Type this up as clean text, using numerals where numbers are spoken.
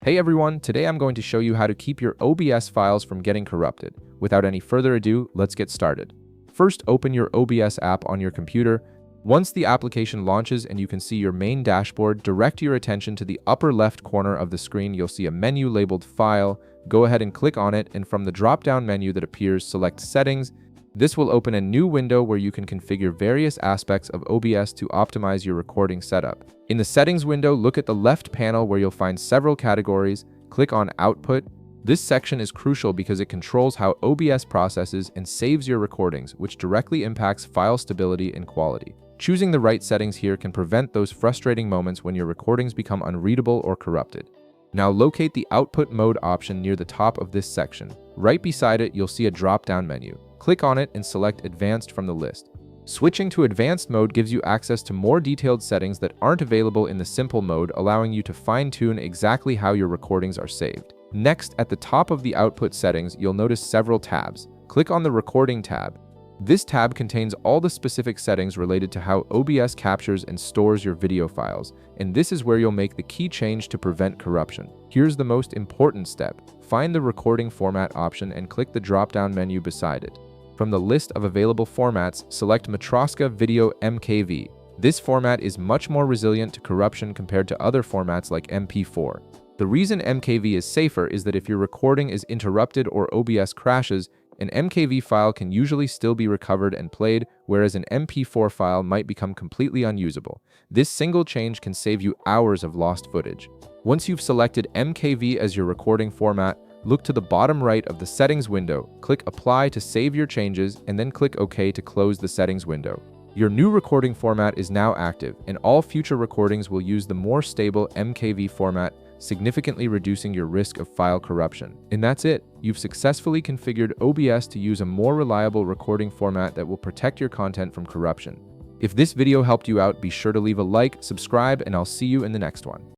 Hey everyone, today I'm going to show you how to keep your OBS files from getting corrupted. Without any further ado, let's get started. First, open your OBS app on your computer. Once the application launches and you can see your main dashboard, direct your attention to the upper left corner of the screen. You'll see a menu labeled File. Go ahead and click on it, and from the drop-down menu that appears, select Settings. This will open a new window where you can configure various aspects of OBS to optimize your recording setup. In the Settings window, look at the left panel where you'll find several categories. Click on Output. This section is crucial because it controls how OBS processes and saves your recordings, which directly impacts file stability and quality. Choosing the right settings here can prevent those frustrating moments when your recordings become unreadable or corrupted. Now locate the Output Mode option near the top of this section. Right beside it, you'll see a drop-down menu. Click on it and select Advanced from the list. Switching to Advanced mode gives you access to more detailed settings that aren't available in the simple mode, allowing you to fine-tune exactly how your recordings are saved. Next, at the top of the Output settings, you'll notice several tabs. Click on the Recording tab. This tab contains all the specific settings related to how OBS captures and stores your video files, and this is where you'll make the key change to prevent corruption. Here's the most important step. Find the Recording Format option and click the drop-down menu beside it. From the list of available formats, select Matroska Video MKV. This format is much more resilient to corruption compared to other formats like MP4. The reason MKV is safer is that if your recording is interrupted or OBS crashes, an MKV file can usually still be recovered and played, whereas an MP4 file might become completely unusable. This single change can save you hours of lost footage. Once you've selected MKV as your recording format, look to the bottom right of the Settings window, click Apply to save your changes, and then click OK to close the Settings window. Your new recording format is now active, and all future recordings will use the more stable MKV format, significantly reducing your risk of file corruption. And that's it. You've successfully configured OBS to use a more reliable recording format that will protect your content from corruption. If this video helped you out, be sure to leave a like, subscribe, and I'll see you in the next one.